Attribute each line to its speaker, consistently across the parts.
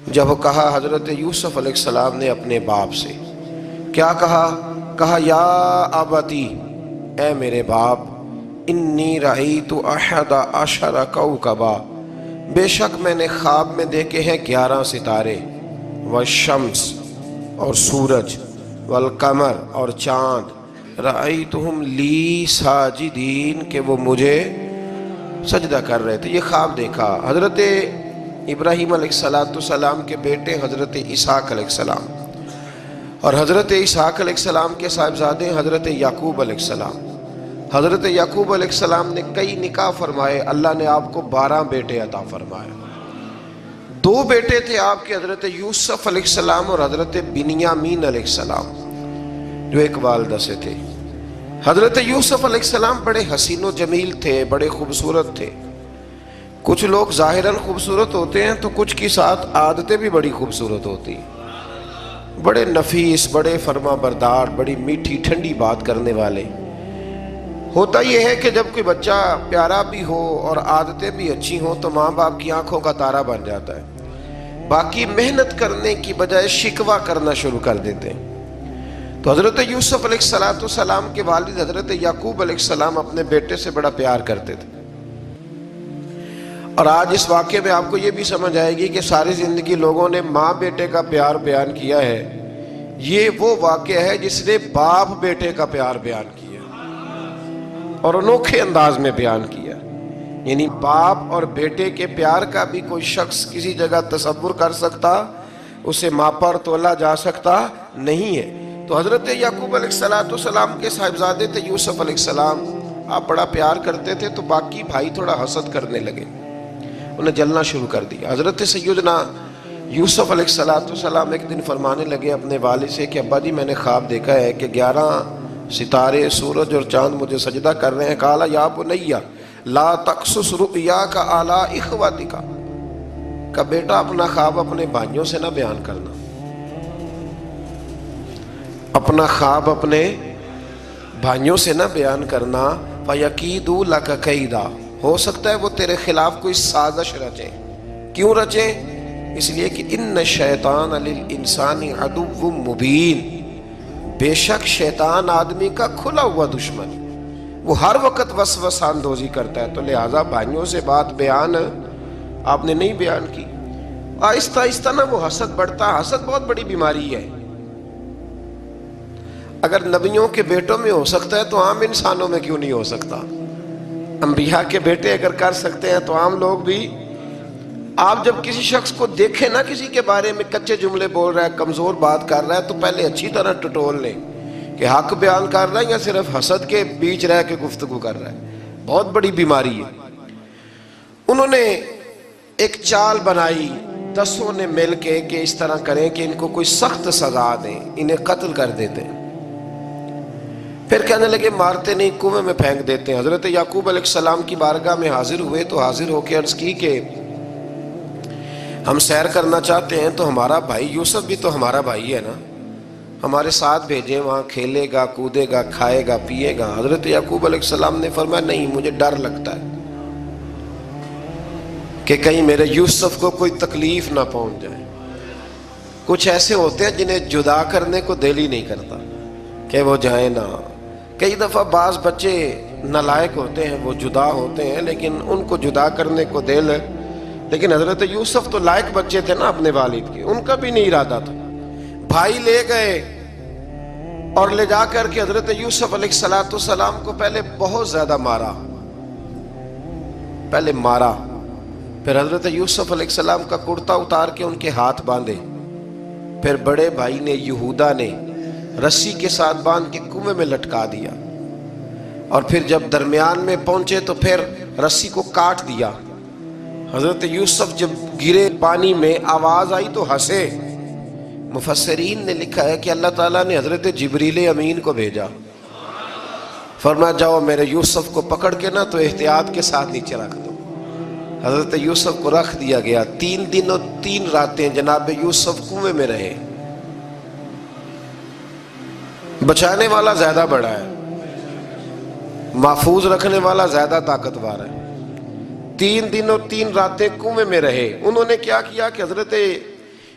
Speaker 1: جب کہا حضرت یوسف علیہ السلام نے اپنے باپ سے، کیا کہا یا ابتی، اے میرے باپ، انی رأیت احد عشر کوکبا، بے شک میں نے خواب میں دیکھے ہیں 11 ستارے، والشمس اور سورج، والقمر اور چاند، رأیتہم لی ساجدین، کہ وہ مجھے سجدہ کر رہے تھے۔ یہ خواب دیکھا حضرت ابراہیم علیہ السلام کے بیٹے حضرت اسحاق علیہ السلام، اور حضرت اسحاق علیہ السلام کے صاحبزادے حضرت یعقوب علیہ السلام۔ حضرت یعقوب علیہ السلام نے کئی نکاح فرمائے، اللہ نے آپ کو 12 بیٹے عطا فرمائے۔ 2 بیٹے تھے آپ کے، حضرت یوسف علیہ السلام اور حضرت بنیامین علیہ السلام، جو ایک والدہ سے تھے۔ حضرت یوسف علیہ السلام بڑے حسین و جمیل تھے، بڑے خوبصورت تھے۔ کچھ لوگ ظاہراً خوبصورت ہوتے ہیں تو کچھ کی ساتھ عادتیں بھی بڑی خوبصورت ہوتی ہیں، بڑے نفیس، بڑے فرما بردار، بڑی میٹھی ٹھنڈی بات کرنے والے۔ ہوتا یہ ہے کہ جب کوئی بچہ پیارا بھی ہو اور عادتیں بھی اچھی ہوں تو ماں باپ کی آنکھوں کا تارا بن جاتا ہے، باقی محنت کرنے کی بجائے شکوہ کرنا شروع کر دیتے ہیں۔ تو حضرت یوسف علیہ السلام کے والد حضرت یعقوب علیہ السلام اپنے بیٹے سے بڑا پیار کرتے تھے۔ اور آج اس واقعے میں آپ کو یہ بھی سمجھ آئے گی کہ ساری زندگی لوگوں نے ماں بیٹے کا پیار بیان کیا ہے، یہ وہ واقعہ ہے جس نے باپ بیٹے کا پیار بیان کیا اور انوکھے انداز میں بیان کیا۔ یعنی باپ اور بیٹے کے پیار کا بھی کوئی شخص کسی جگہ تصور کر سکتا، اسے ماپا اور تولا جا سکتا نہیں ہے۔ تو حضرت یعقوب علیہ السلام کے صاحبزادے تھے یوسف علیہ السلام، آپ بڑا پیار کرتے تھے تو باقی بھائی تھوڑا حسد کرنے لگے، انہیں جلنا شروع کر دیا۔ حضرت سیدنا یوسف علیہ السلام ایک دن فرمانے لگے اپنے والد سے کہ ابا جی میں نے خواب دیکھا ہے کہ 11 ستارے، سورج اور چاند مجھے سجدہ کر رہے ہیں۔ قال یا بنی لا تقصص رؤیاک علی اخوتک، کہ بیٹا اپنا خواب اپنے بھائیوں سے نہ بیان کرنا، اپنا خواب اپنے بھائیوں سے نہ بیان کرنا، فیکیدوا لک کیدا، ہو سکتا ہے وہ تیرے خلاف کوئی سازش رچیں۔ کیوں رچیں؟ اس لیے کہ ان الشیطان للانسان عدو مبین، بے شک شیطان آدمی کا کھلا ہوا دشمن، وہ ہر وقت وسوسہ اندوزی کرتا ہے۔ تو لہٰذا بھائیوں سے بات بیان آپ نے نہیں بیان کی۔ آہستہ آہستہ نا وہ حسد بڑھتا، حسد بہت بڑی بیماری ہے۔ اگر نبیوں کے بیٹوں میں ہو سکتا ہے تو عام انسانوں میں کیوں نہیں ہو سکتا؟ انبیاء کے بیٹے اگر کر سکتے ہیں تو عام لوگ بھی۔ آپ جب کسی شخص کو دیکھیں نا کسی کے بارے میں کچے جملے بول رہا ہے، کمزور بات کر رہا ہے، تو پہلے اچھی طرح ٹٹول لیں کہ حق بیان کر رہا ہے یا صرف حسد کے بیچ رہ کے گفتگو کر رہا ہے۔ بہت بڑی بیماری ہے۔ انہوں نے ایک چال بنائی 10 نے مل کے کہ اس طرح کریں کہ ان کو کوئی سخت سزا دیں، انہیں قتل کر دیتے ہیں۔ پھر کہنے لگے مارتے نہیں، کنویں میں پھینک دیتے ہیں۔ حضرت یعقوب علیہ السلام کی بارگاہ میں حاضر ہوئے تو حاضر ہو کے عرض کی کہ ہم سیر کرنا چاہتے ہیں تو ہمارا بھائی یوسف بھی تو ہمارا بھائی ہے نا، ہمارے ساتھ بھیجیں، وہاں کھیلے گا، کودے گا، کھائے گا، پیے گا۔ حضرت یعقوب علیہ السلام نے فرمایا نہیں، مجھے ڈر لگتا ہے کہ کہیں میرے یوسف کو کوئی تکلیف نہ پہنچ جائے۔ کچھ ایسے ہوتے ہیں جنہیں جدا کرنے کو دل ہی نہیں کرتا کہ وہ جائیں نہ۔ کئی دفعہ بعض بچے نالائق ہوتے ہیں، وہ جدا ہوتے ہیں لیکن ان کو جدا کرنے کو دل، لیکن حضرت یوسف تو لائق بچے تھے نا اپنے والد کے، ان کا بھی نہیں ارادہ تھا۔ بھائی لے گئے اور لے جا کر کے حضرت یوسف علیہ السلام کو پہلے بہت زیادہ مارا، پھر حضرت یوسف علیہ السلام کا کرتا اتار کے ان کے ہاتھ باندھے، پھر بڑے بھائی نے یہودا نے رسی کے ساتھ باندھ کے کنویں میں لٹکا دیا، اور پھر جب درمیان میں پہنچے تو پھر رسی کو کاٹ دیا۔ حضرت یوسف جب گرے پانی میں آواز آئی تو ہنسے۔ مفسرین نے لکھا ہے کہ اللہ تعالیٰ نے حضرت جبریل امین کو بھیجا، فرمایا جاؤ میرے یوسف کو پکڑ کے نا تو احتیاط کے ساتھ نیچے رکھ دو۔ حضرت یوسف کو رکھ دیا گیا۔ 3 دن اور 3 راتیں جناب یوسف کنویں میں رہے۔ بچانے والا زیادہ بڑا ہے، محفوظ رکھنے والا زیادہ طاقتور ہے۔ 3 دن اور 3 راتیں کنویں میں رہے۔ انہوں نے کیا کیا کہ حضرت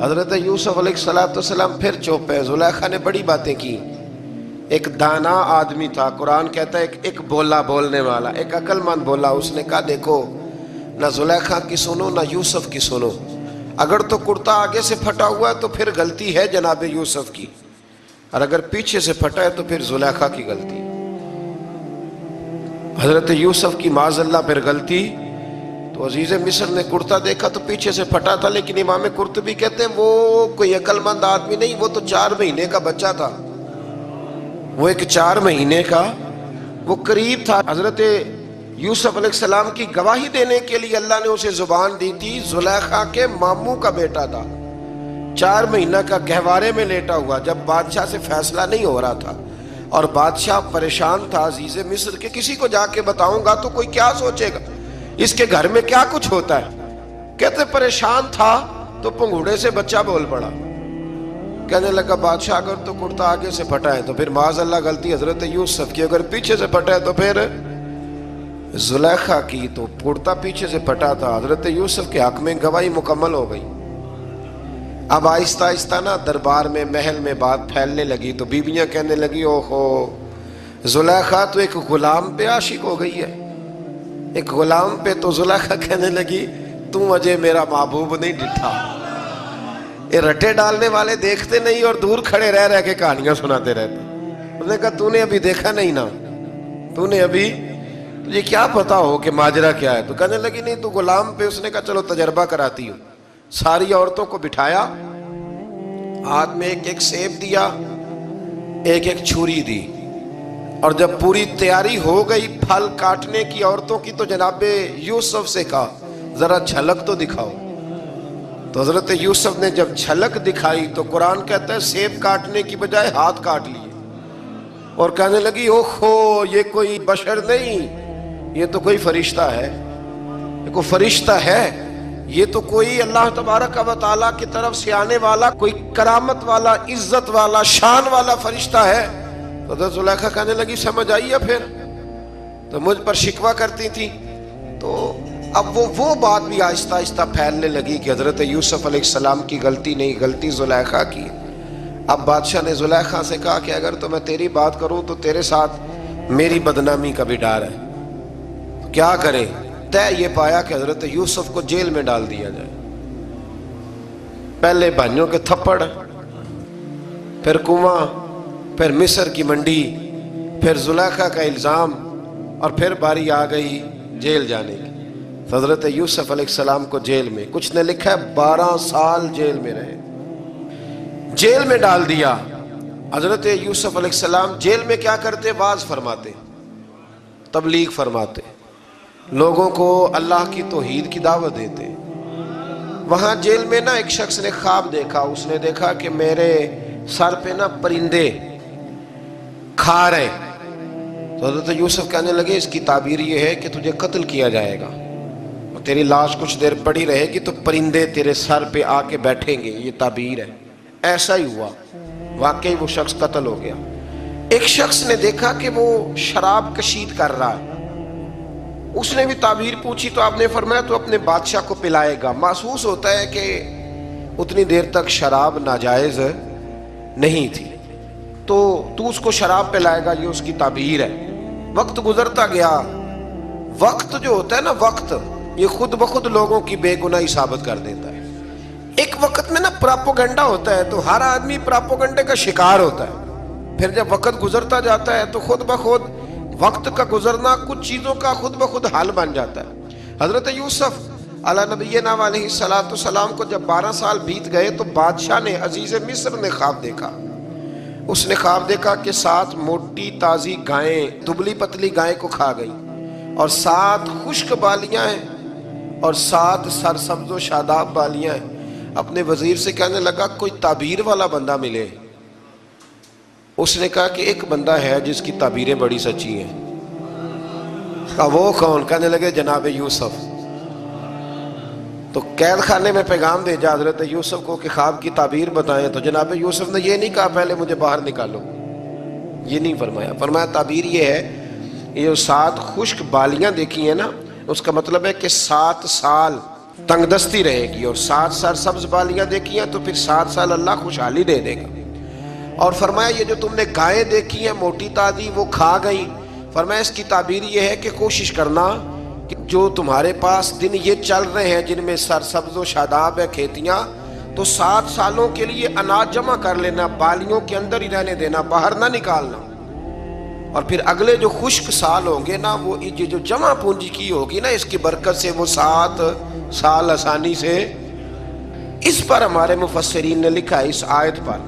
Speaker 1: حضرت یوسف علیہ السلام پھر چپ ہے. زلیخا نے بڑی باتیں کی. ایک دانا آدمی تھا, قرآن کہتا ہے ایک بولا بولنے والا, ایک عقل مند بولا. اس نے کہا دیکھو نہ زلیخا کی سنو نہ یوسف کی سنو. اگر تو کرتا آگے سے پھٹا ہوا ہے تو پھر غلطی ہے جناب یوسف کی, اور اگر پیچھے سے پھٹا ہے تو پھر زلیخا کی غلطی. حضرت یوسف کی معاذ اللہ پھر غلطی. تو عزیز مصر نے کرتا دیکھا تو پیچھے سے پھٹا تھا, لیکن امام قرطبی کہتے ہیں وہ کوئی عقل مند آدمی نہیں, وہ تو 4 مہینے کا بچہ تھا. وہ ایک 4 مہینے کا وہ قریب تھا. حضرت یوسف علیہ السلام کی گواہی دینے کے لیے اللہ نے اسے زبان دی تھی. زلیخا کے ماموں کا بیٹا تھا, 4 مہینہ کا گہوارے میں لیٹا ہوا, جب بادشاہ سے فیصلہ نہیں ہو رہا تھا اور بادشاہ پریشان تھا عزیز مصر کے کسی کو جا کے بتاؤں گا تو کوئی کیا سوچے گا, اس کے گھر میں کیا کچھ ہوتا ہے. کہتے پریشان تھا تو پنگوڑے سے بچہ بول پڑا. کہنے لگا بادشاہ اگر تو کرتا آگے سے پھٹا ہے تو پھر معاذ اللہ غلطی حضرت یوسف کی, اگر پیچھے سے پھٹا ہے تو پھر زلیخا کی. تو کرتا پیچھے سے پھٹا تھا. حضرت یوسف کے حق میں گواہی مکمل ہو گئی. اب آہستہ آہستہ نا دربار میں محل میں بات پھیلنے لگی. تو بیویاں کہنے لگی اوہو زلیخا تو ایک غلام پہ عاشق ہو گئی ہے, ایک غلام پہ. تو زلیخا کہنے لگی تم اجے میرا محبوب نہیں ڈٹھا. یہ رٹے ڈالنے والے دیکھتے نہیں اور دور کھڑے رہ رہ کے کہانیاں سناتے رہتے. اس نے کہا تو نے ابھی دیکھا نہیں نا, تو نے ابھی تجھے کیا پتا ہو کہ ماجرا کیا ہے. تو کہنے لگی نہیں تو غلام پہ. اس نے کہا چلو تجربہ کراتی ہوں. ساری عورتوں کو بٹھایا, ہاتھ میں ایک ایک سیب دیا, ایک ایک چھری دی, اور جب پوری تیاری ہو گئی پھل کاٹنے کی عورتوں کی تو جناب یوسف سے کہا ذرا جھلک تو دکھاؤ. تو حضرت یوسف نے جب جھلک دکھائی تو قرآن کہتا ہے سیب کاٹنے کی بجائے ہاتھ کاٹ لیے, اور کہنے لگی اوہو یہ کوئی بشر نہیں, یہ تو کوئی فرشتہ ہے, یہ کوئی فرشتہ ہے, یہ تو کوئی اللہ تبارک و تعالیٰ کی طرف سے آنے والا کوئی کرامت والا عزت والا شان والا فرشتہ ہے. تو حضرت زلیخا کہنے لگی سمجھ آئی ہے پھر تو مجھ پر شکوہ کرتی تھی. تو اب وہ بات بھی آہستہ آہستہ پھیلنے لگی کہ حضرت یوسف علیہ السلام کی غلطی نہیں, غلطی زلیخا کی. اب بادشاہ نے زلیخا سے کہا کہ اگر تو میں تیری بات کروں تو تیرے ساتھ میری بدنامی کا بھی ڈر ہے, تو کیا کرے. طے یہ پایا کہ حضرت یوسف کو جیل میں ڈال دیا جائے. پہلے بھائیوں کے تھپڑ, پھر کنواں, پھر مصر کی منڈی, پھر زلیخا کا الزام, اور پھر باری آ گئی جیل جانے کی. حضرت یوسف علیہ السلام کو جیل میں, کچھ نے لکھا ہے 12 سال جیل میں رہے, جیل میں ڈال دیا. حضرت یوسف علیہ السلام جیل میں کیا کرتے؟ واعظ فرماتے, تبلیغ فرماتے, لوگوں کو اللہ کی توحید کی دعوت دیتے. وہاں جیل میں نا ایک شخص نے خواب دیکھا. اس نے دیکھا کہ میرے سر پہ نا پرندے کھا رہے. تو حضرت یوسف کہنے لگے اس کی تعبیر یہ ہے کہ تجھے قتل کیا جائے گا, اور تیری لاش کچھ دیر پڑی رہے گی تو پرندے تیرے سر پہ آ کے بیٹھیں گے, یہ تعبیر ہے. ایسا ہی ہوا, واقعی وہ شخص قتل ہو گیا. ایک شخص نے دیکھا کہ وہ شراب کشید کر رہا ہے. اس نے بھی تعبیر پوچھی تو آپ نے فرمایا تو اپنے بادشاہ کو پلائے گا. محسوس ہوتا ہے کہ اتنی دیر تک شراب ناجائز نہیں تھی, تو اس کو شراب پلائے گا, یہ اس کی تعبیر ہے. وقت گزرتا گیا. وقت جو ہوتا ہے نا, وقت یہ خود بخود لوگوں کی بے گناہی ثابت کر دیتا ہے. ایک وقت میں نا پراپوگنڈا ہوتا ہے تو ہر آدمی پراپوگنڈے کا شکار ہوتا ہے. پھر جب وقت گزرتا جاتا ہے تو خود بخود وقت کا گزرنا کچھ چیزوں کا خود بخود حل بن جاتا ہے. حضرت یوسف علی نبینا علیہ السلام کو جب 12 سال بیت گئے تو بادشاہ نے, عزیز مصر نے خواب دیکھا. اس نے خواب دیکھا کہ 7 موٹی تازی گائیں دبلی پتلی گائیں کو کھا گئی, اور 7 خشک بالیاں ہیں اور 7 سرسبز و شاداب بالیاں ہیں. اپنے وزیر سے کہنے لگا کوئی تعبیر والا بندہ ملے. اس نے کہا کہ ایک بندہ ہے جس کی تعبیریں بڑی سچی ہیں. کہا وہ کون؟ کہنے لگے جناب یوسف. تو قید خانے میں پیغام بھیجا حضرت یوسف کو کہ خواب کی تعبیر بتائیں. تو جناب یوسف نے یہ نہیں کہا پہلے مجھے باہر نکالو, یہ نہیں فرمایا. فرمایا تعبیر یہ ہے, یہ جو 7 خشک بالیاں دیکھی ہیں نا, اس کا مطلب ہے کہ 7 سال تنگ دستی رہے گی، اور 7 سال سبز بالیاں دیکھی ہیں تو پھر 7 سال اللہ خوشحالی دے دے گا۔ اور فرمایا یہ جو تم نے گائیں دیکھی ہیں موٹی تازی وہ کھا گئی، فرمایا اس کی تعبیر یہ ہے کہ کوشش کرنا کہ جو تمہارے پاس دن یہ چل رہے ہیں جن میں سرسبز و شاداب ہے کھیتیاں، تو 7 سالوں کے لیے اناج جمع کر لینا، بالیوں کے اندر ہی رہنے دینا، باہر نہ نکالنا، اور پھر اگلے جو خشک سال ہوں گے نا وہ یہ جو جمع پونجی کی ہوگی نا اس کی برکت سے وہ 7 سال آسانی سے۔ اس پر ہمارے مفسرین نے لکھا ہے، اس آیت پر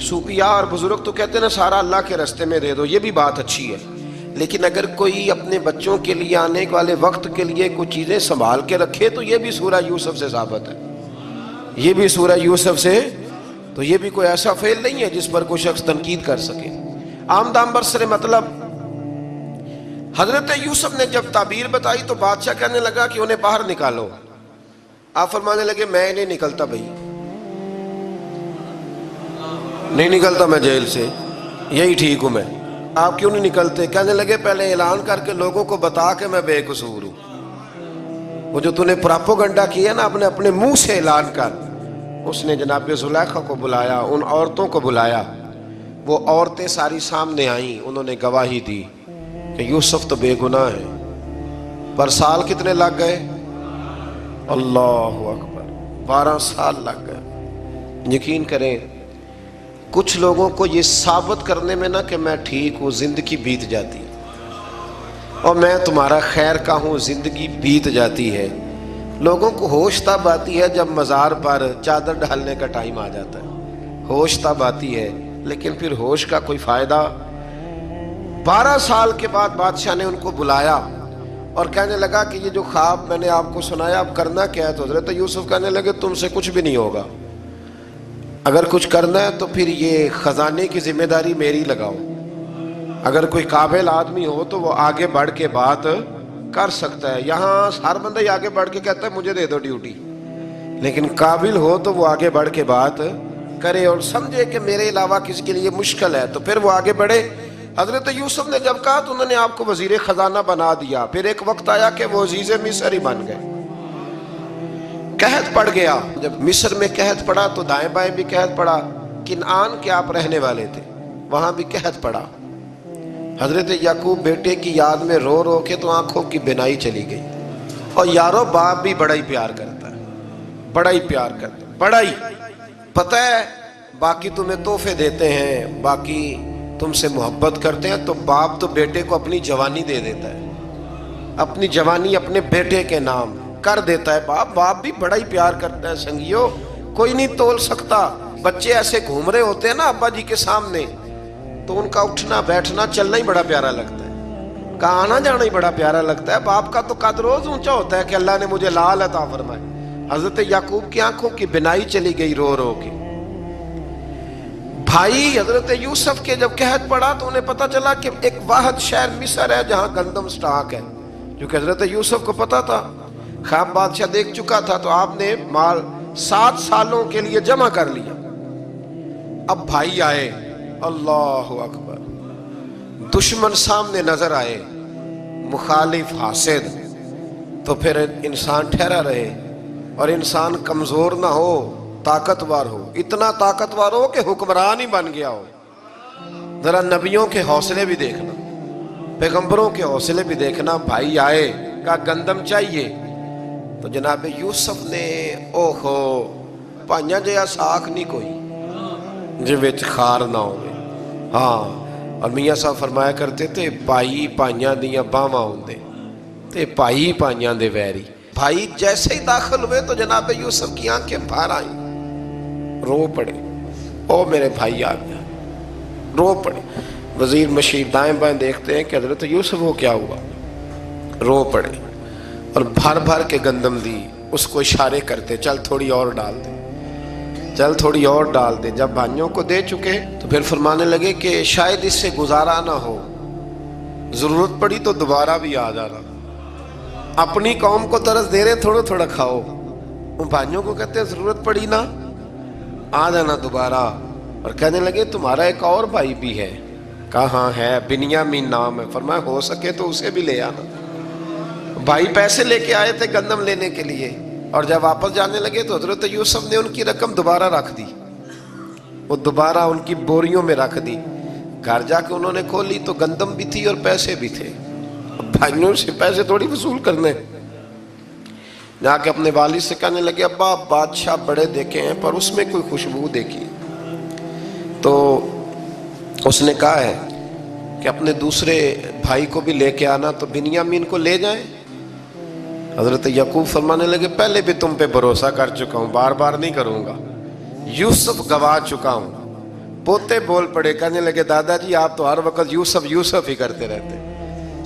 Speaker 1: صوفیاء اور بزرگ تو کہتے ہیں نا سارا اللہ کے راستے میں دے دو، یہ بھی بات اچھی ہے، لیکن اگر کوئی اپنے بچوں کے لیے آنے والے وقت کے لیے کچھ چیزیں سنبھال کے رکھے تو یہ بھی سورہ یوسف سے ثابت ہے، یہ بھی سورہ یوسف سے، تو یہ بھی کوئی ایسا فعل نہیں ہے جس پر کوئی شخص تنقید کر سکے۔ آمدام برسر مطلب حضرت یوسف نے جب تعبیر بتائی تو بادشاہ کہنے لگا کہ انہیں باہر نکالو، آپ فرمانے لگے میں نہیں نکلتا بھائی، نہیں نکلتا میں جیل سے، یہی ٹھیک ہوں میں، آپ کیوں نہیں نکلتے؟ کہنے لگے پہلے اعلان کر کے لوگوں کو بتا کہ میں بے قصور ہوں، وہ جو تو نے پراپوگنڈا کیا نا اپنے منہ سے اعلان کر۔ اس نے جناب زلیخا کو بلایا، ان عورتوں کو بلایا، وہ عورتیں ساری سامنے آئیں، انہوں نے گواہی دی کہ یوسف تو بے گناہ ہے، پر سال کتنے لگ گئے؟ اللہ اکبر، 12 سال لگ گئے۔ یقین کریں کچھ لوگوں کو یہ ثابت کرنے میں نا کہ میں ٹھیک ہوں زندگی بیت جاتی ہے، اور میں تمہارا خیر کا ہوں زندگی بیت جاتی ہے۔ لوگوں کو ہوش تب آتی ہے جب مزار پر چادر ڈالنے کا ٹائم آ جاتا ہے، ہوش تب آتی ہے، لیکن پھر ہوش کا کوئی فائدہ۔ 12 سال کے بعد بادشاہ نے ان کو بلایا اور کہنے لگا کہ یہ جو خواب میں نے آپ کو سنایا اب کرنا کیا ہے؟ تو حضرت یوسف کہنے لگے تم سے کچھ بھی نہیں ہوگا، اگر کچھ کرنا ہے تو پھر یہ خزانے کی ذمہ داری میری لگاؤ، اگر کوئی قابل آدمی ہو تو وہ آگے بڑھ کے بات کر سکتا ہے۔ یہاں ہر بندہ ہی آگے بڑھ کے کہتا ہے مجھے دے دو ڈیوٹی، لیکن قابل ہو تو وہ آگے بڑھ کے بات کرے اور سمجھے کہ میرے علاوہ کسی کے لیے مشکل ہے تو پھر وہ آگے بڑھے۔ حضرت یوسف نے جب کہا تو انہوں نے آپ کو وزیر خزانہ بنا دیا، پھر ایک وقت آیا کہ وہ عزیز مصر ہی بن گئے، قحط پڑ گیا۔ جب مصر میں قحط پڑا تو دائیں بائیں بھی قحط پڑا، کنعان کے آپ رہنے والے تھے وہاں بھی قحط پڑا۔ حضرت یعقوب بیٹے کی یاد میں رو رو کے تو آنکھوں کی بینائی چلی گئی۔ اور یارو باپ بھی بڑا ہی پیار کرتا ہے، بڑا ہی پیار کرتا ہے، بڑا ہی، پتہ ہے باقی تمہیں تحفے دیتے ہیں، باقی تم سے محبت کرتے ہیں، تو باپ تو بیٹے کو اپنی جوانی دے دیتا ہے، اپنی جوانی اپنے بیٹے کے نام کر دیتا ہے۔ باپ بھی بڑا ہی پیار کرتا ہے سنگیو، کوئی نہیں تول سکتا۔ بچے ایسے گھوم رہے ہوتے ہیں نا ابا جی کے سامنے تو ان کا اٹھنا بیٹھنا چلنا ہی بڑا پیارا لگتا ہے، کا آنا جانا ہی بڑا پیارا لگتا ہے۔ باپ کا تو قد روز اونچا ہوتا ہے کہ اللہ نے مجھے لال عطا فرمائے۔ حضرت یعقوب کی آنکھوں کی بینائی چلی گئی رو رو کے۔ بھائی حضرت یوسف کے جب قحط پڑا تو انہیں پتا چلا کہ ایک واحد شہر مصر ہے جہاں گندم سٹاک ہے، جو کہ حضرت یوسف کو پتا تھا، خواب بادشاہ دیکھ چکا تھا، تو آپ نے مال 7 سالوں کے لیے جمع کر لیا۔ اب بھائی آئے، اللہ اکبر، دشمن سامنے نظر آئے، مخالف حاسد، تو پھر انسان ٹھہرا رہے اور انسان کمزور نہ ہو، طاقتور ہو، اتنا طاقتور ہو کہ حکمران ہی بن گیا ہو۔ ذرا نبیوں کے حوصلے بھی دیکھنا، پیغمبروں کے حوصلے بھی دیکھنا۔ بھائی آئے، کہا گندم چاہیے، تو جناب یوسف نے اوہو پائیاں جیا ساکھ نہیں کوئی جو وچ خار نہ ہوئے۔ ہاں، اور میاں صاحب فرمایا کرتے تھے بھائی پائیاں دیاں باواں ہوندے تے بھائی پائیاں دے ویری۔ بھائی جیسے ہی داخل ہوئے تو جناب یوسف کی آنکھیں باہر آئیں، رو پڑے، او میرے بھائی آ گیا، رو پڑے۔ وزیر مشیر دائیں بائیں دیکھتے ہیں کہ حضرت یوسف وہ کیا ہوا، رو پڑے اور بھر بھر کے گندم دی، اس کو اشارے کرتے چل تھوڑی اور ڈال دے، چل تھوڑی اور ڈال دے۔ جب بھائیوں کو دے چکے تو پھر فرمانے لگے کہ شاید اس سے گزارا نہ ہو، ضرورت پڑی تو دوبارہ بھی آ جانا، اپنی قوم کو ترس دے رہے تھوڑا تھوڑا کھاؤ۔ ان بھائیوں کو کہتے ہیں ضرورت پڑی نا آ جانا دوبارہ۔ اور کہنے لگے تمہارا ایک اور بھائی بھی ہے، کہاں ہے؟ بنیامین نام ہے۔ فرمایا ہو سکے تو اسے بھی لے آنا۔ بھائی پیسے لے کے آئے تھے گندم لینے کے لیے، اور جب واپس جانے لگے تو حضرت یوسف نے ان کی رقم دوبارہ رکھ دی، وہ دوبارہ ان کی بوریوں میں رکھ دی۔ گھر جا کے انہوں نے کھولی تو گندم بھی تھی اور پیسے بھی تھے۔ بھائیوں سے پیسے تھوڑی وصول کرنے، جا کے اپنے والد سے کہنے لگے ابا بادشاہ بڑے دیکھے ہیں پر اس میں کوئی خوشبو دیکھی، تو اس نے کہا ہے کہ اپنے دوسرے بھائی کو بھی لے کے آنا، تو بنیامین کو لے جائیں۔ حضرت یعقوب فرمانے لگے پہلے بھی تم پہ بھروسہ کر چکا ہوں، بار بار نہیں کروں گا، یوسف گوا چکا ہوں۔ پوتے بول پڑے، کہنے لگے دادا جی آپ تو ہر وقت یوسف یوسف ہی کرتے رہتے۔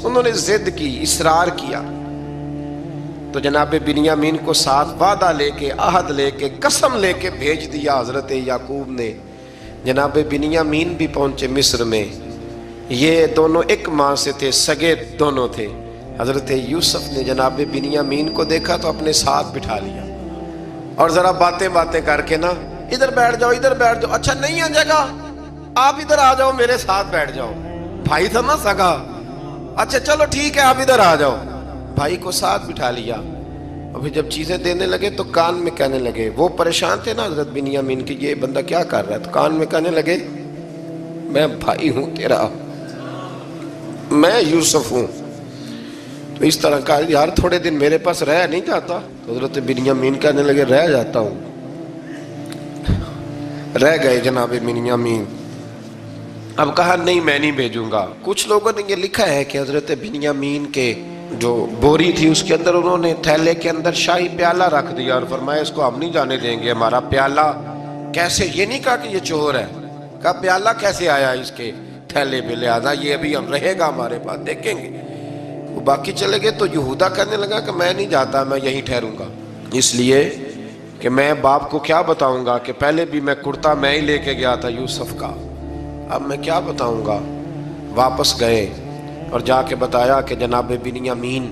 Speaker 1: انہوں نے ضد کی، اصرار کیا، تو جناب بنیامین کو ساتھ وعدہ لے کے، عہد لے کے، قسم لے کے بھیج دیا حضرت یعقوب نے۔ جناب بنیامین بھی پہنچے مصر میں، یہ دونوں ایک ماں سے تھے، سگے دونوں تھے۔ حضرت یوسف نے جناب بنیامین کو دیکھا تو اپنے ساتھ بٹھا لیا، اور ذرا باتیں کر کے نا ادھر بیٹھ جاؤ، ادھر بیٹھ جاؤ، اچھا نہیں ہے جگہ، آپ ادھر آ جاؤ میرے ساتھ بیٹھ جاؤ۔ بھائی تھا نا سگا، اچھا چلو ٹھیک ہے آپ ادھر آ جاؤ، بھائی کو ساتھ بٹھا لیا۔ ابھی جب چیزیں دینے لگے تو کان میں کہنے لگے، وہ پریشان تھے نا حضرت بنیامین کی، یہ بندہ کیا کر رہا ہے، تو کان میں کہنے لگے میں بھائی ہوں تیرا، میں یوسف ہوں۔ تو اس طرح کہا یار تھوڑے دن میرے پاس رہ نہیں جاتا، تو حضرت بنیامین کہنے لگے رہ جاتا ہوں۔ رہ گئے جناب بنیامین۔ اب کہا نہیں میں نہیں بھیجوں گا۔ کچھ لوگوں نے یہ لکھا ہے کہ حضرت بنیامین کے جو بوری تھی اس کے اندر انہوں نے تھیلے کے اندر شاہی پیالہ رکھ دیا اور فرمایا اس کو ہم نہیں جانے دیں گے، ہمارا پیالہ کیسے، یہ نہیں کہا کہ یہ چور ہے، کہا پیالہ کیسے آیا اس کے تھیلے پہ، لہذا یہ ابھی ہم رہے گا ہمارے پاس، دیکھیں گے۔ وہ باقی چلے گئے تو یہودا کہنے لگا کہ میں نہیں جاتا، میں یہیں ٹھہروں گا، اس لیے کہ میں باپ کو کیا بتاؤں گا کہ پہلے بھی میں کرتا میں ہی لے کے گیا تھا یوسف کا، اب میں کیا بتاؤں گا۔ واپس گئے اور جا کے بتایا کہ جناب بنیامین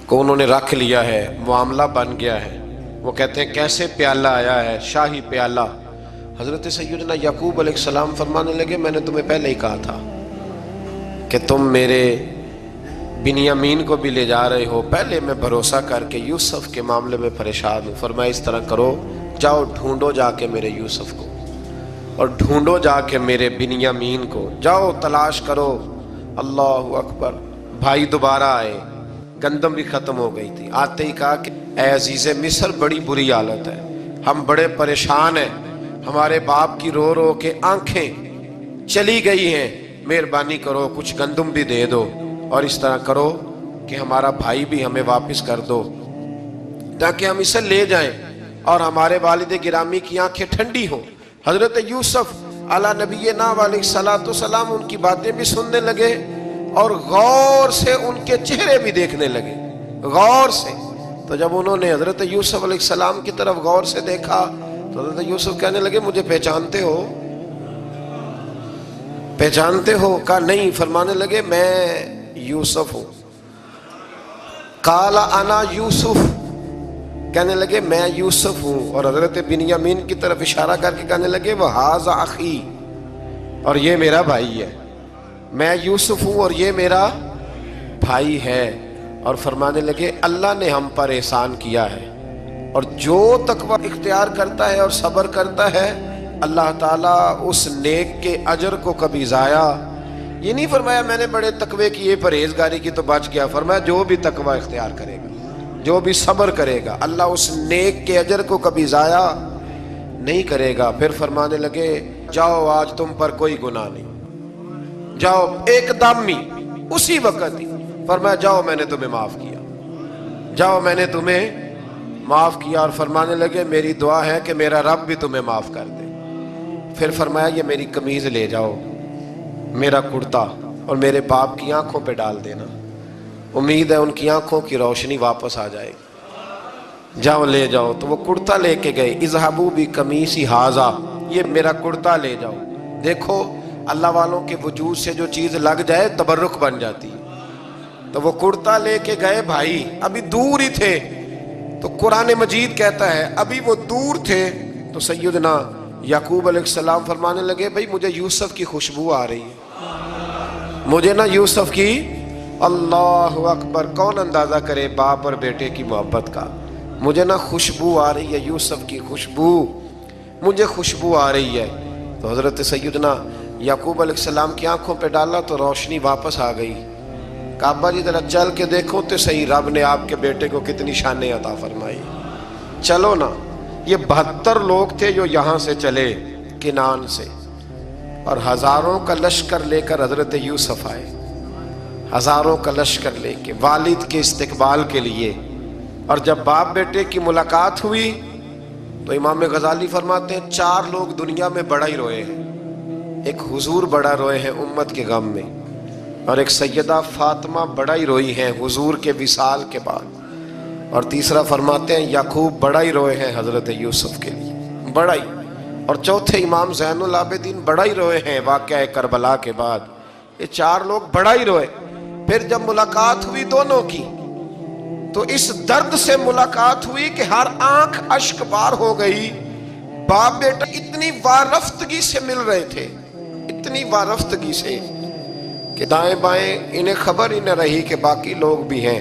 Speaker 1: کو انہوں نے رکھ لیا ہے، معاملہ بن گیا ہے۔ وہ کہتے ہیں کیسے پیالہ آیا ہے، شاہی پیالہ۔ حضرت سیدنا یعقوب علیہ السلام فرمانے لگے میں نے تمہیں پہلے ہی کہا تھا کہ تم میرے بنیامین کو بھی لے جا رہے ہو، پہلے میں بھروسہ کر کے یوسف کے معاملے میں پریشان ہوں۔ فرمایا اس طرح کرو، جاؤ ڈھونڈو جا کے میرے یوسف کو، اور ڈھونڈو جا کے میرے بنیامین کو، جاؤ تلاش کرو۔ اللہ اکبر۔ بھائی دوبارہ آئے، گندم بھی ختم ہو گئی تھی، آتے ہی کہا کہ اے عزیز مصر بڑی بری حالت ہے، ہم بڑے پریشان ہیں، ہمارے باپ کی رو رو کے آنکھیں چلی گئی ہیں، مہربانی کرو کچھ گندم بھی دے دو، اور اس طرح کرو کہ ہمارا بھائی بھی ہمیں واپس کر دو تاکہ ہم اسے لے جائیں اور ہمارے والد گرامی کی آنکھیں ٹھنڈی ہوں۔ حضرت یوسف علی نبینا علیہ الصلوۃ والسلام ان کی باتیں بھی سننے لگے اور غور سے ان کے چہرے بھی دیکھنے لگے، غور سے۔ تو جب انہوں نے حضرت یوسف علیہ السلام کی طرف غور سے دیکھا تو حضرت یوسف کہنے لگے مجھے پہچانتے ہو، پہچانتے ہو؟ کہا نہیں۔ فرمانے لگے میں یوسف ہوں۔ قال انا یوسف، کہنے لگے میں یوسف ہوں، اور حضرت بنیامین کی طرف اشارہ کر کے کہنے لگے وہذا اخی، اور یہ میرا بھائی ہے، میں یوسف ہوں اور یہ میرا بھائی ہے۔ اور فرمانے لگے اللہ نے ہم پر احسان کیا ہے، اور جو تقوی اختیار کرتا ہے اور صبر کرتا ہے اللہ تعالیٰ اس نیک کے اجر کو کبھی ضائع، یہ نہیں فرمایا میں نے بڑے تقوی کیے پرہیزگاری کی تو بچ گیا، فرمایا جو بھی تقوی اختیار کرے گا، جو بھی صبر کرے گا، اللہ اس نیک کے اجر کو کبھی ضائع نہیں کرے گا۔ پھر فرمانے لگے جاؤ آج تم پر کوئی گناہ نہیں، جاؤ ایک دم ہی اسی وقت ہی فرمایا جاؤ میں نے تمہیں معاف کیا، جاؤ میں نے تمہیں معاف کیا۔ اور فرمانے لگے میری دعا ہے کہ میرا رب بھی تمہیں معاف کر دے۔ پھر فرمایا یہ میری قمیض لے جاؤ، میرا کرتا، اور میرے باپ کی آنکھوں پہ ڈال دینا، امید ہے ان کی آنکھوں کی روشنی واپس آ جائے گی، جاؤ لے جاؤ۔ تو وہ کرتا لے کے گئے، اذهبوا بقمیصی ھذا، یہ میرا کرتا لے جاؤ۔ دیکھو اللہ والوں کے وجود سے جو چیز لگ جائے تبرک بن جاتی ہے۔ تو وہ کرتا لے کے گئے، بھائی ابھی دور ہی تھے، تو قرآن مجید کہتا ہے ابھی وہ دور تھے تو سیدنا یعقوب علیہ السلام فرمانے لگے بھئی مجھے یوسف کی خوشبو آ رہی ہے، مجھے نا یوسف کی اللہ اکبر! کون اندازہ کرے باپ اور بیٹے کی محبت کا؟ مجھے نا خوشبو آ رہی ہے یوسف کی خوشبو، مجھے خوشبو آ رہی ہے۔ تو حضرت سیدنا یعقوب علیہ السلام کی آنکھوں پہ ڈالا تو روشنی واپس آ گئی۔ کہا ابا جی ذرا چل کے دیکھو تو صحیح رب نے آپ کے بیٹے کو کتنی شانیں عطا فرمائی۔ چلو نا، یہ 72 لوگ تھے جو یہاں سے چلے کنعان سے، اور ہزاروں کا لشکر لے کر حضرت یوسف آئے، ہزاروں کا لشکر لے کے والد کے استقبال کے لیے۔ اور جب باپ بیٹے کی ملاقات ہوئی تو امام غزالی فرماتے ہیں 4 لوگ دنیا میں بڑا ہی روئے ہیں۔ ایک حضور بڑا روئے ہیں امت کے غم میں، اور ایک سیدہ فاطمہ بڑا ہی روئی ہیں حضور کے وصال کے بعد، اور تیسرا فرماتے ہیں یعقوب بڑا ہی روئے ہیں حضرت یوسف کے لیے، بڑا ہی۔ اور چوتھے امام زین العابدین بڑا ہی روئے ہیں واقعہ کربلا کے بعد۔ یہ 4 لوگ بڑا ہی روئے۔ پھر جب ملاقات ہوئی دونوں کی تو اس درد سے ملاقات ہوئی کہ ہر آنکھ اشک بار ہو گئی۔ باپ بیٹا اتنی وارفتگی سے مل رہے تھے، اتنی وارفتگی سے کہ دائیں بائیں انہیں خبر ہی نہ رہی کہ باقی لوگ بھی ہیں۔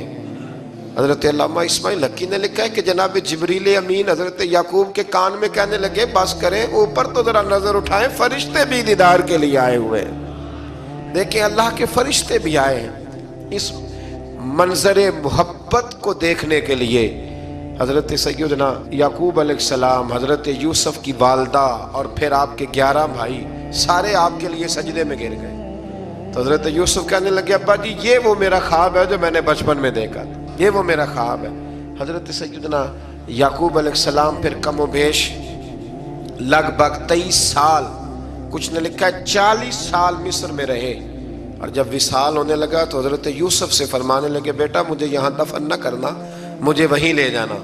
Speaker 1: حضرت علامہ اسماعیل حقی نے لکھا ہے کہ جناب جبریل امین حضرت یعقوب کے کان میں کہنے لگے بس کریں، اوپر تو ذرا نظر اٹھائیں، فرشتے بھی دیدار کے لیے آئے ہوئے ہیں۔ دیکھیں اللہ کے فرشتے بھی آئے ہیں اس منظر محبت کو دیکھنے کے لیے۔ حضرت سیدنا یعقوب علیہ السلام، حضرت یوسف کی والدہ اور پھر آپ کے 11 بھائی سارے آپ کے لیے سجدے میں گر گئے۔ تو حضرت یوسف کہنے لگے ابا جی یہ وہ میرا خواب ہے جو میں نے بچپن میں دیکھا تھا، یہ وہ میرا خواب ہے۔ حضرت سیدنا یعقوب علیہ السلام پھر کم و بیش لگ بھگ 23 سال، کچھ نے لکھا ہے 40 سال مصر میں رہے۔ اور جب وصال ہونے لگا تو حضرت یوسف سے فرمانے لگے بیٹا مجھے یہاں دفن نہ کرنا، مجھے وہیں لے جانا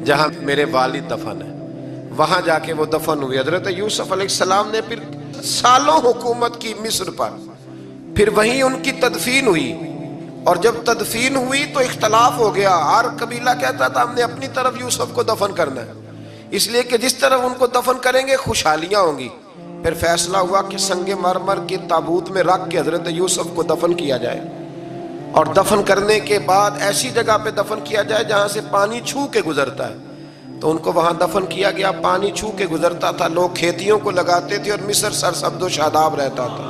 Speaker 1: جہاں میرے والد دفن ہے۔ وہاں جا کے وہ دفن ہوئے۔ حضرت یوسف علیہ السلام نے پھر سالوں حکومت کی مصر پر، پھر وہیں ان کی تدفین ہوئی۔ اور جب تدفین ہوئی تو اختلاف ہو گیا، ہر قبیلہ کہتا تھا ہم نے اپنی طرف یوسف کو دفن کرنا ہے، اس لیے کہ جس طرف ان کو دفن کریں گے خوشحالیاں ہوں گی۔ پھر فیصلہ ہوا کہ سنگ مرمر کے تابوت میں رکھ کے حضرت یوسف کو دفن کیا جائے، اور دفن کرنے کے بعد ایسی جگہ پہ دفن کیا جائے جہاں سے پانی چھو کے گزرتا ہے۔ تو ان کو وہاں دفن کیا گیا، پانی چھو کے گزرتا تھا، لوگ کھیتیوں کو لگاتے تھے اور مصر سرسبز و شاداب رہتا تھا۔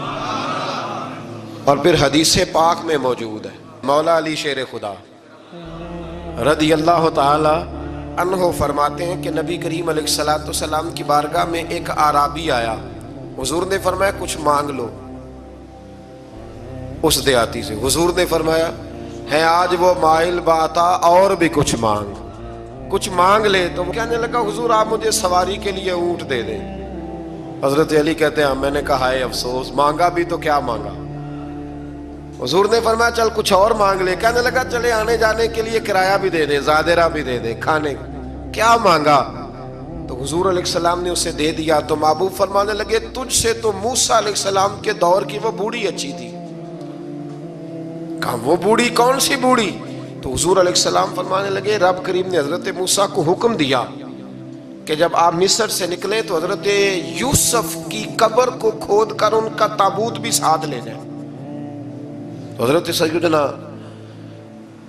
Speaker 1: اور پھر حدیث پاک میں موجود ہے، مولا علی شیر خدا رضی اللہ تعالی عنہ فرماتے ہیں کہ نبی کریم علیہ السلام کی بارگاہ میں ایک اعرابی آیا، حضور نے فرمایا کچھ مانگ لو۔ اس دیہاتی سے حضور نے فرمایا ہے آج وہ مائل باتا، اور بھی کچھ مانگ لے۔ تو وہ کہنے لگا حضور آپ مجھے سواری کے لیے اونٹ دے دیں۔ حضرت علی کہتے ہیں میں نے کہا ہے افسوس، مانگا بھی تو کیا مانگا۔ حضور نے فرمایا چل کچھ اور مانگ لے۔ کہنے لگا چلے آنے جانے کے لیے کرایہ بھی دے دے، زادرہ بھی دے دے، کھانے کیا مانگا؟ تو حضور علیہ السلام نے اسے دے دیا۔ تو محبوب فرمانے لگے تجھ سے تو موسیٰ علیہ السلام کے دور کی وہ بوڑھی اچھی تھی۔ کہا وہ بوڑھی کون سی بوڑھی؟ تو حضور علیہ السلام فرمانے لگے رب کریم نے حضرت موسیٰ کو حکم دیا کہ جب آپ مصر سے نکلیں تو حضرت یوسف کی قبر کو کھود کر ان کا تابوت بھی ساتھ لے جائیں۔ تو حضرت سیدنا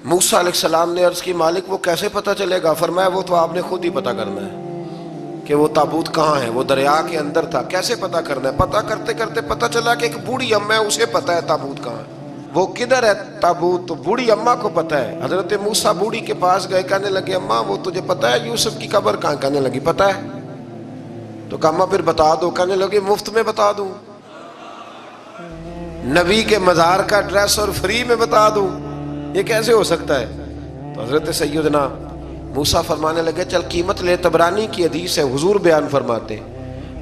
Speaker 1: موسیٰ علیہ السلام نے عرض کی مالک وہ کیسے پتہ چلے گا؟ فرمایا وہ تو آپ نے خود ہی پتہ کرنا ہے کہ وہ تابوت کہاں ہے، وہ دریا کے اندر تھا، کیسے پتہ کرنا ہے؟ پتہ کرتے کرتے پتہ چلا کہ ایک بوڑھی اماں ہے، اسے پتہ ہے تابوت کہاں ہے، وہ کدھر ہے تابوت، تو بوڑھی اماں کو پتہ ہے۔ حضرت موسیٰ بوڑھی کے پاس گئے، کہنے لگے اماں وہ تجھے پتہ ہے یوسف کی قبر کہاں؟ کہنے لگی پتہ ہے۔ تو کہا اماں پھر بتا دو۔ کہنے لگے مفت میں بتا دوں، نبی کے مزار کا ایڈریس اور فری میں بتا دوں، یہ کیسے ہو سکتا ہے؟ تو حضرت سیدنا موسیٰ فرمانے لگے چل قیمت لے، طبرانی کی حدیث ہے، حضور بیان فرماتے۔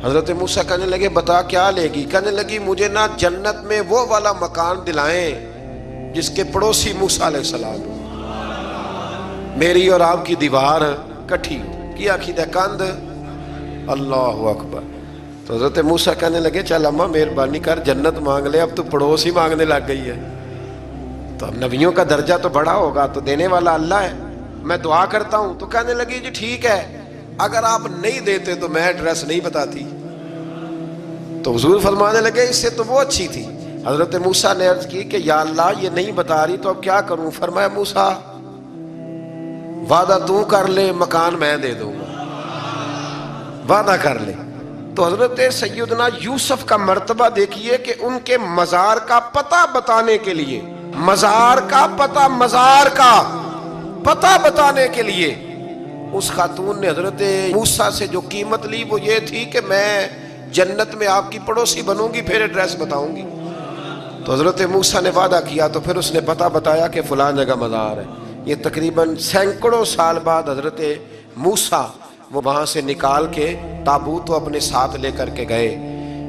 Speaker 1: حضرت موسیٰ کہنے لگے بتا کیا لے گی؟ کہنے لگی مجھے نا جنت میں وہ والا مکان دلائیں جس کے پڑوسی موسیٰ علیہ السلام، میری اور آپ کی دیوار کٹھی کی عقیدہ کند۔ اللہ اکبر۔ تو حضرت موسیٰ کہنے لگے چل اماں مہربانی کر جنت مانگ لے، اب تو پڑوس ہی مانگنے لگ گئی ہے، تو اب نبیوں کا درجہ تو بڑا ہوگا، تو دینے والا اللہ ہے، میں دعا کرتا ہوں۔ تو کہنے لگی جی ٹھیک ہے، اگر آپ نہیں دیتے تو میں ایڈریس نہیں بتاتی۔ تو حضور فرمانے لگے اس سے تو وہ اچھی تھی، حضرت موسیٰ نے عرض کی کہ یا اللہ یہ نہیں بتا رہی تو اب کیا کروں؟ فرمایا موسیٰ وعدہ تو کر لے، مکان میں دے دوں گا، وعدہ کر لے۔ تو حضرت سیدنا یوسف کا مرتبہ دیکھیے کہ ان کے مزار کا پتہ بتانے کے لیے، مزار کا پتہ بتانے کے لیے اس خاتون نے حضرت موسیٰ سے جو قیمت لی وہ یہ تھی کہ میں جنت میں آپ کی پڑوسی بنوں گی، پھر ایڈریس بتاؤں گی۔ تو حضرت موسیٰ نے وعدہ کیا تو پھر اس نے پتہ بتایا کہ فلاں جگہ مزار ہے۔ یہ تقریباً سینکڑوں سال بعد حضرت موسیٰ وہ وہاں سے نکال کے تابوت کو اپنے ساتھ لے کر کے گئے۔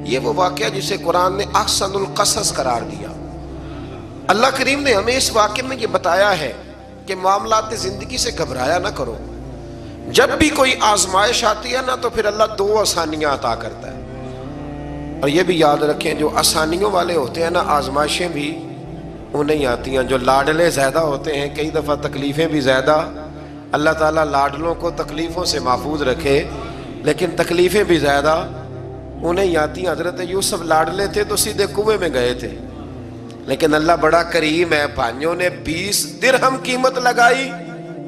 Speaker 1: یہ وہ واقعہ جسے قرآن نے احسن القصص قرار دیا۔ اللہ کریم نے ہمیں اس واقعے میں یہ بتایا ہے کہ معاملات زندگی سے گھبرایا نہ کرو۔ جب بھی کوئی آزمائش آتی ہے نا تو پھر اللہ دو آسانیاں عطا کرتا ہے، اور یہ بھی یاد رکھیں جو آسانیوں والے ہوتے ہیں نا آزمائشیں بھی انہیں آتی ہیں۔ جو لاڈلے زیادہ ہوتے ہیں کئی دفعہ تکلیفیں بھی زیادہ۔ اللہ تعالیٰ لاڈلوں کو تکلیفوں سے محفوظ رکھے، لیکن تکلیفیں بھی زیادہ انہیں آتی ہیں۔ حضرت یوسف لاڈلے تھے تو سیدھے کنویں میں گئے تھے، لیکن اللہ بڑا کریم ہے، بھائیوں نے 20 درہم قیمت لگائی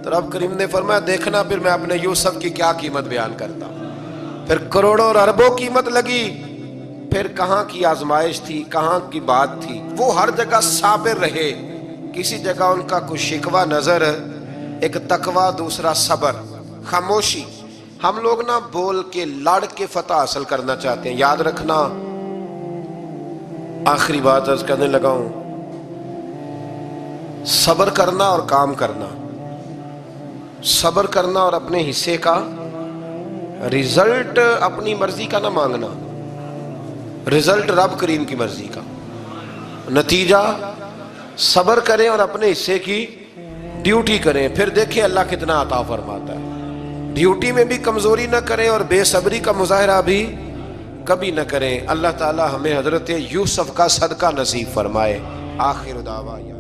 Speaker 1: تو رب کریم نے فرمایا دیکھنا پھر میں اپنے یوسف کی کیا قیمت بیان کرتا ہوں۔ پھر کروڑوں اور اربوں قیمت لگی، پھر کہاں کی آزمائش تھی، کہاں کی بات تھی۔ وہ ہر جگہ صابر رہے، کسی جگہ ان کا کوئی شکوہ نظر، ایک تقوی، دوسرا صبر، خاموشی۔ ہم لوگ نا بول کے لڑ کے فتح حاصل کرنا چاہتے ہیں، یاد رکھنا۔ آخری بات عرض کرنے لگا ہوں، صبر کرنا اور کام کرنا، صبر کرنا اور اپنے حصے کا رزلٹ اپنی مرضی کا نہ مانگنا، رزلٹ رب کریم کی مرضی کا، نتیجہ صبر کریں اور اپنے حصے کی ڈیوٹی کریں، پھر دیکھیں اللہ کتنا عطا فرماتا ہے۔ ڈیوٹی میں بھی کمزوری نہ کریں اور بے صبری کا مظاہرہ بھی کبھی نہ کریں۔ اللہ تعالی ہمیں حضرت یوسف کا صدقہ نصیب فرمائے۔ آخر دعوانا